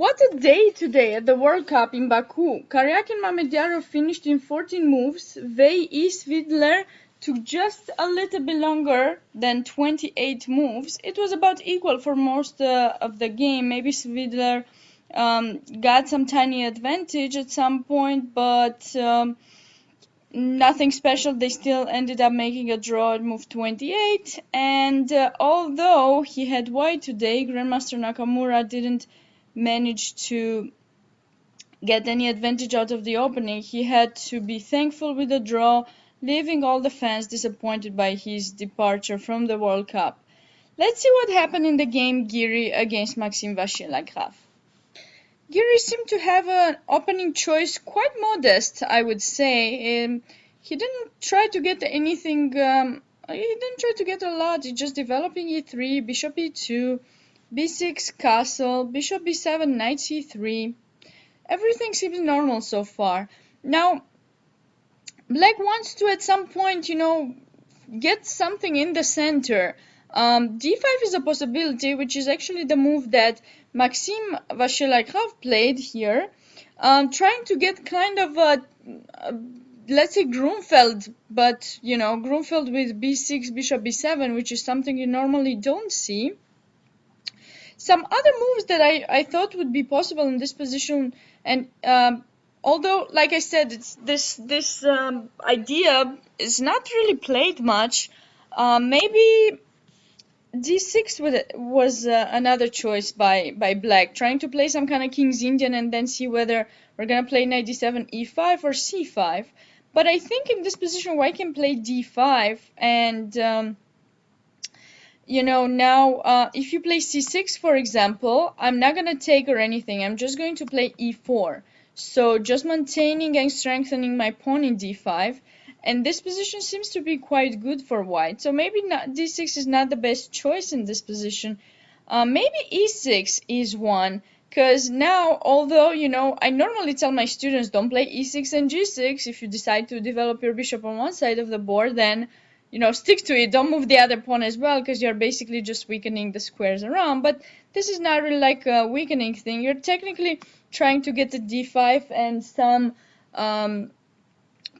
What a day today at the World Cup in Baku. Karyakin Mamedjarov finished in 14 moves. Vei Isvidler took just a little bit longer than 28 moves. It was about equal for most of the game. Maybe Svidler got some tiny advantage at some point, but nothing special. They still ended up making a draw at move 28. And although he had white today, Grandmaster Nakamura didn't manage to get any advantage out of the opening. He had to be thankful with the draw, leaving all the fans disappointed by his departure from the World Cup. Let's see what happened in the game Giri against Maxime Vachier-Lagrave. Giri seemed to have an opening choice quite modest, I would say. He didn't try to get anything, he didn't try to get a lot. He just developing e3, bishop e2, b6 castle, bishop b7, knight c3. Everything seems normal so far. Now, black wants to at some point, get something in the center. d5 is a possibility, which is actually the move that Maxime Vachier-Lagrave played here, trying to get kind of a let's say Grunfeld, but Grunfeld with b6, bishop b7, which is something you normally don't see. Some other moves that I thought would be possible in this position, and although, like I said, it's this idea is not really played much, maybe d6 was another choice by black, trying to play some kind of King's Indian and then see whether we're going to play knight d7, e5, or c5. But I think in this position white can play d5, and now if you play c6, for example, I'm not going to take or anything. I'm just going to play e4. So just maintaining and strengthening my pawn in d5. And this position seems to be quite good for white. So maybe d6 is not the best choice in this position. Maybe e6 is one. Because now, although, I normally tell my students don't play e6 and g6. If you decide to develop your bishop on one side of the board, then stick to it. Don't move the other pawn as well, because you're basically just weakening the squares around. But this is not really like a weakening thing. You're technically trying to get the d5 and some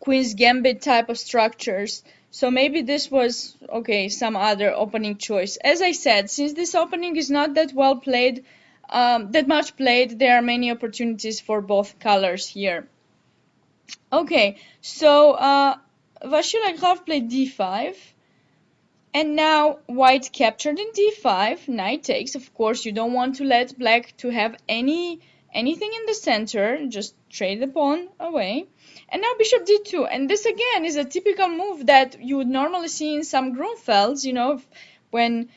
Queen's Gambit type of structures. So maybe this was, some other opening choice. As I said, since this opening is not that well played, that much played, there are many opportunities for both colors here. Okay, so Vachier-Lagrave played d5, and now white captured in d5, knight takes. Of course, you don't want to let black to have anything in the center, just trade the pawn away. And now bishop d2, and this again is a typical move that you would normally see in some Grunfelds, when,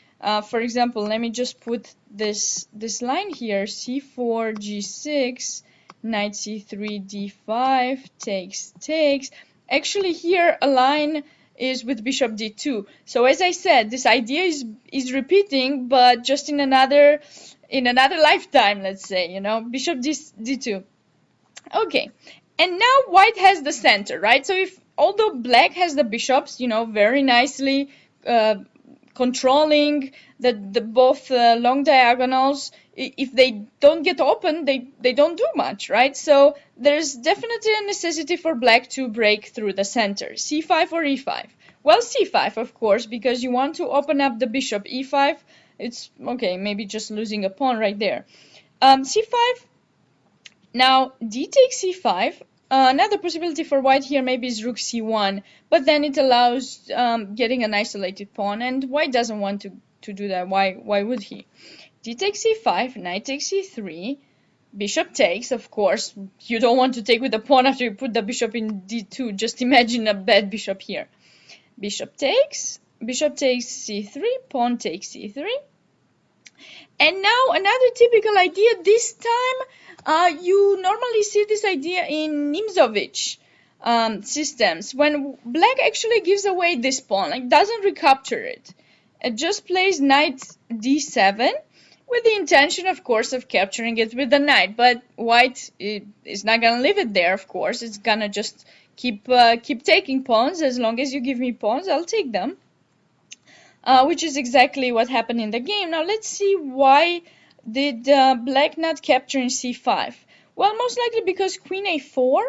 for example, let me just put this line here, c4, g6, knight c3, d5, takes. Actually, here a line is with bishop d2. So as I said, this idea is repeating, but just in another lifetime, let's say, bishop d2. Okay, and now white has the center, right? So although black has the bishops, very nicely controlling the both long diagonals, if they don't get open, they don't do much, right? So there's definitely a necessity for black to break through the center. c5 or e5? Well, c5, of course, because you want to open up the bishop. e5, it's maybe just losing a pawn right there. c5, now d takes c5. Another possibility for white here maybe is rook c1, but then it allows getting an isolated pawn, and white doesn't want to do that. Why would he? D takes c5, knight takes c3, bishop takes. Of course, you don't want to take with the pawn after you put the bishop in d2. Just imagine a bad bishop here. Bishop takes c3, pawn takes c3. And now another typical idea. This time you normally see this idea in Nimzovich systems, when black actually gives away this pawn, like doesn't recapture it. It just plays knight d7 with the intention, of course, of capturing it with the knight. But white is not gonna leave it there, of course. It's gonna just keep taking pawns. As long as you give me pawns, I'll take them. Which is exactly what happened in the game. Now let's see why did black not capture in c5? Well, most likely because queen a4,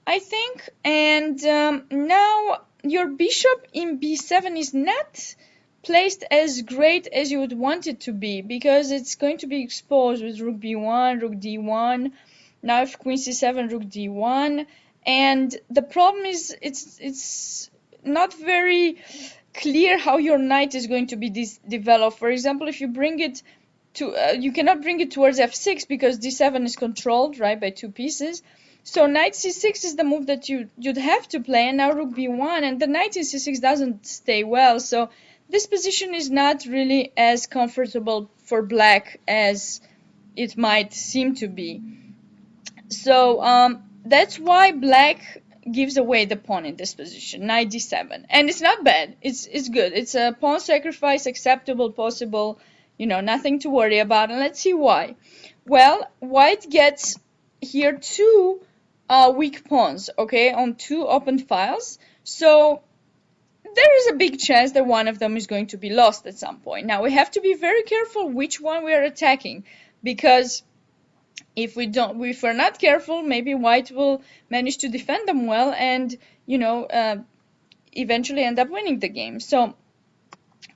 I think, and now your bishop in b7 is not placed as great as you would want it to be, because it's going to be exposed with rook b1, rook d1, now if queen c7, rook d1, and the problem is it's not very clear how your knight is going to be developed. For example, if you bring it to, you cannot bring it towards f6 because d7 is controlled, right, by two pieces. So knight c6 is the move that you'd have to play, and now rook b1, and the knight in c6 doesn't stay well, so this position is not really as comfortable for black as it might seem to be. So that's why black gives away the pawn in this position, knight d7, and it's not bad. It's good. It's a pawn sacrifice, acceptable, possible, you know, nothing to worry about. And let's see why. Well, white gets here two weak pawns, okay, on two open files. So there is a big chance that one of them is going to be lost at some point. Now we have to be very careful which one we are attacking, because if we're not careful, maybe white will manage to defend them well and, you know, eventually end up winning the game. So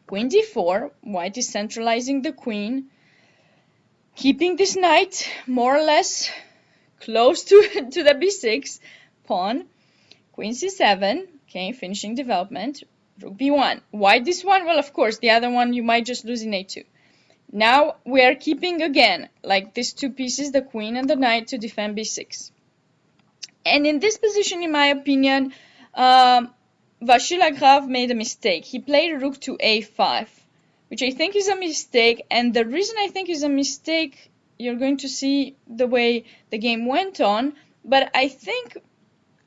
queen d4, white is centralizing the queen, keeping this knight more or less close to the b6 pawn. Queen c7, okay, finishing development. Rook b1. Why this one? Well, of course, the other one you might just lose in a2. Now we are keeping again, like these two pieces, the queen and the knight, to defend b6. And in this position, in my opinion, Vachier-Lagrave made a mistake. He played rook to a5, which I think is a mistake. And the reason I think is a mistake, you're going to see the way the game went on, but I think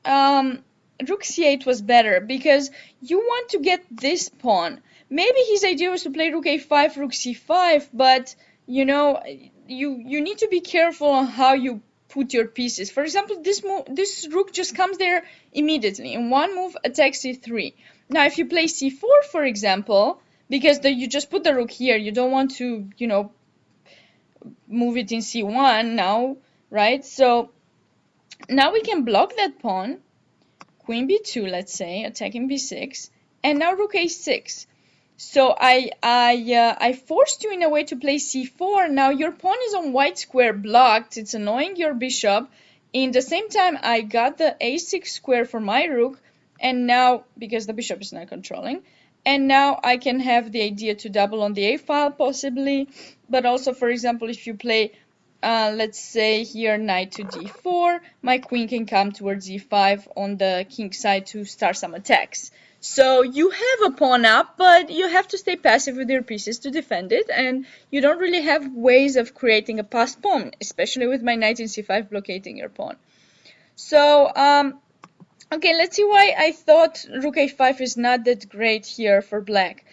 rook c8 was better, because you want to get this pawn. Maybe his idea was to play rook a5, rook c5, but you know, you need to be careful on how you put your pieces. For example, this rook just comes there immediately. In one move, attack c3. Now, if you play c4, for example, because you just put the rook here, you don't want to, you know, move it in c1 now, right? So now we can block that pawn. Queen b2, let's say, attacking b6, and now rook a6. So I forced you in a way to play c4. Now your pawn is on white square blocked. It's annoying your bishop. In the same time, I got the a6 square for my rook, and now, because the bishop is not controlling, and now I can have the idea to double on the a file possibly, but also, for example, if you play let's say here knight to d4, my queen can come towards e5 on the king side to start some attacks. So you have a pawn up, but you have to stay passive with your pieces to defend it, and you don't really have ways of creating a passed pawn, especially with my knight in c5 blockading your pawn. So okay, let's see why I thought rook a5 is not that great here for black.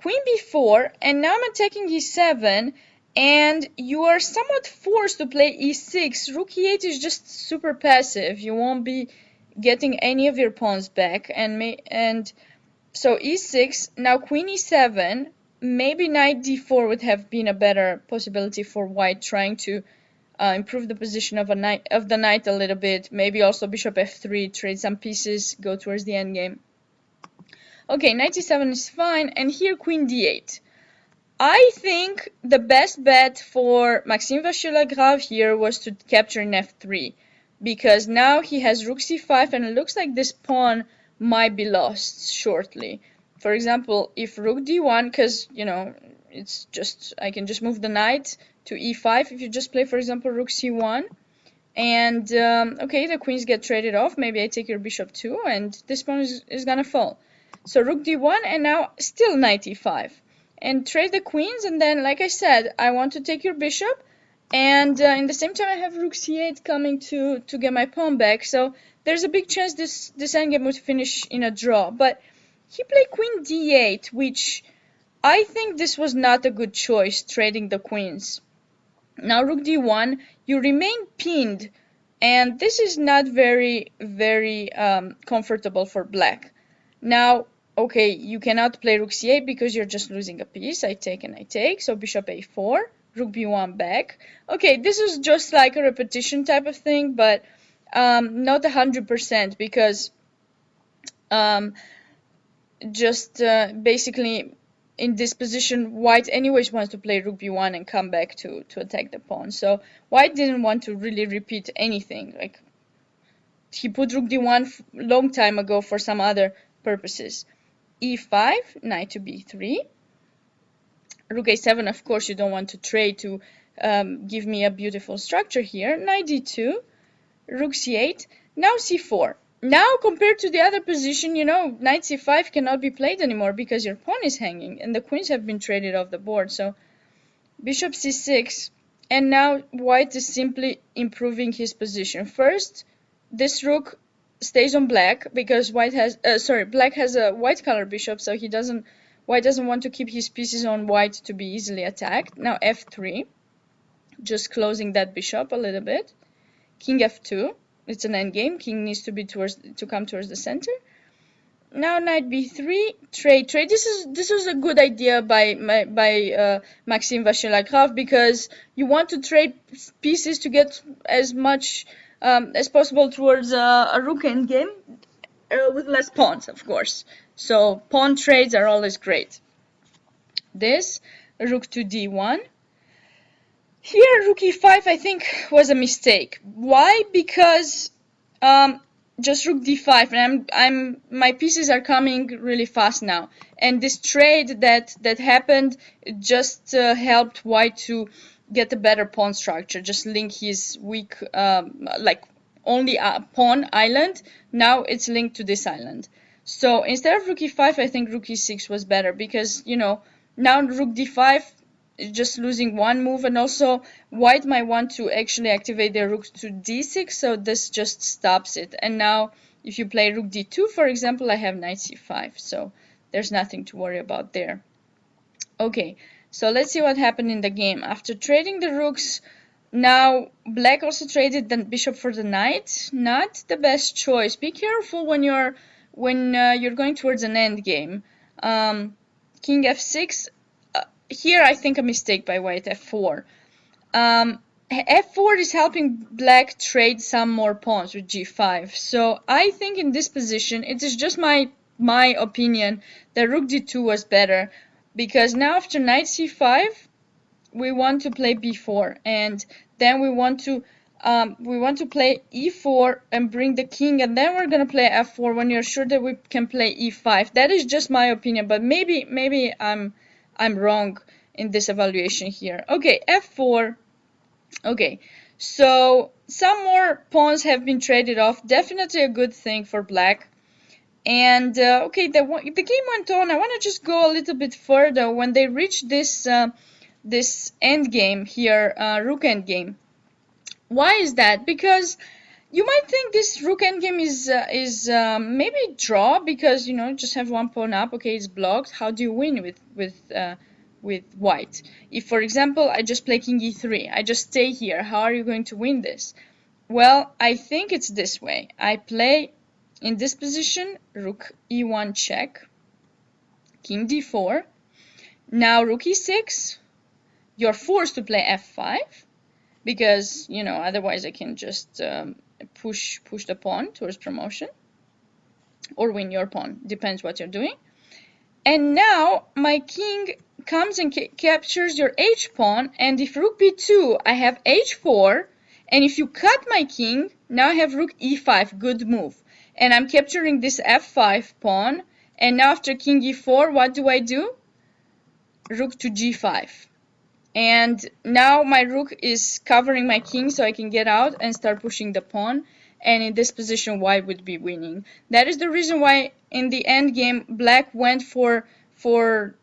Queen b4, and now I'm attacking e7, and you are somewhat forced to play e6. Rook e8 is just super passive. You won't be getting any of your pawns back. And so e6, now queen e7, maybe knight d4 would have been a better possibility for white, trying to improve the position of the knight a little bit. Maybe also bishop f3, trade some pieces, go towards the endgame. Okay, knight e7 is fine, and here queen d8. I think the best bet for Maxime Vachier-Lagrave here was to capture in f3, because now he has rook c5, and it looks like this pawn might be lost shortly. For example, if rook d1, because, you know, it's just, I can just move the knight to e5 if you just play, for example, rook c1, and okay, the queens get traded off. Maybe I take your bishop too, and this pawn is gonna fall. So rook d1, and now still knight e5. And trade the queens, and then, like I said, I want to take your bishop, and in the same time I have rook c8 coming to get my pawn back, so there's a big chance this endgame would finish in a draw. But he played queen d8, which I think this was not a good choice, trading the queens. Now rook d1, you remain pinned, and this is not very comfortable for black. Now, okay, you cannot play rook c8 because you're just losing a piece. I take and I take, so bishop a4, rook b1 back. Okay, this is just like a repetition type of thing, but not 100% because basically in this position, white anyways wants to play rook b1 and come back to attack the pawn. So white didn't want to really repeat anything. Like, he put rook d1 long time ago for some other purposes. e5, knight to b3. Rook a7, of course, you don't want to trade to give me a beautiful structure here. Knight d2, rook c8, now c4. Now, compared to the other position, you know, knight c5 cannot be played anymore because your pawn is hanging and the queens have been traded off the board. So, bishop c6, and now white is simply improving his position. First, this rook stays on black because black has a white color bishop, so white doesn't want to keep his pieces on white to be easily attacked. Now f3, just closing that bishop a little bit. King f2, it's an endgame. King needs to come towards the center. Now knight b3, trade. This is a good idea by Maxime Vachier-Lagrave because you want to trade pieces to get as much as possible towards a rook endgame with less pawns, of course. So pawn trades are always great. This rook to d1. Here rook e5 I think was a mistake. Why? Because just rook d5 and my pieces are coming really fast now, and this trade that happened just helped white to get a better pawn structure, just link his weak like only a pawn island. Now it's linked to this island. So instead of rook e5 I think rook e6 was better because, you know, now rook d5 is just losing one move, and also white might want to actually activate their rook to d6, so this just stops it. And now if you play rook d2, for example, I have knight c5, so there's nothing to worry about there. Okay, so let's see what happened in the game. After trading the rooks, now black also traded the bishop for the knight. Not the best choice. Be careful when you're going towards an endgame. King f6. Here I think a mistake by white, f4. F4 is helping black trade some more pawns with g5. So I think in this position, it is just my opinion, that rook d2 was better, because now after knight c5, we want to play b4, and then we want to play e4 and bring the king, and then we're gonna play f4 when you're sure that we can play e5. That is just my opinion, but maybe I'm wrong in this evaluation here. Okay, f4. Okay, so some more pawns have been traded off. Definitely a good thing for black. And okay, the game went on. I want to just go a little bit further. When they reached this this endgame here, rook endgame. Why is that? Because you might think this rook endgame is maybe draw, because, you know, just have one pawn up. Okay, it's blocked. How do you win with white? If, for example, I just play king e3, I just stay here, how are you going to win this? Well, I think it's this way. I play in this position rook e1 check, king d4. Now rook e6. You're forced to play f5 because, you know, otherwise I can just push the pawn towards promotion or win your pawn, depends what you're doing. And now my king comes and captures your h pawn, and if rook b2, I have h4, and if you cut my king, now I have rook e5, good move, and I'm capturing this f5 pawn. And now after king e4, what do? Rook to g5. And now my rook is covering my king, so I can get out and start pushing the pawn. And in this position, white would be winning. That is the reason why in the end game, black went for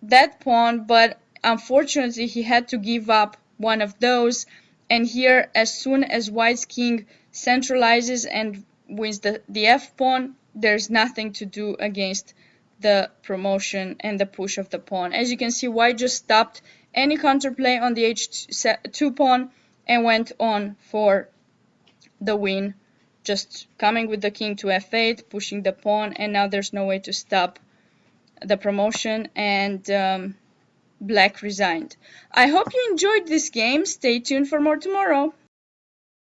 that pawn, but unfortunately he had to give up one of those. And here, as soon as white's king centralizes and wins the f pawn, there's nothing to do against the promotion and the push of the pawn. As you can see, white just stopped any counterplay on the h2 pawn and went on for the win, just coming with the king to f8, pushing the pawn, and now there's no way to stop the promotion. And Black resigned. I hope you enjoyed this game. Stay tuned for more tomorrow.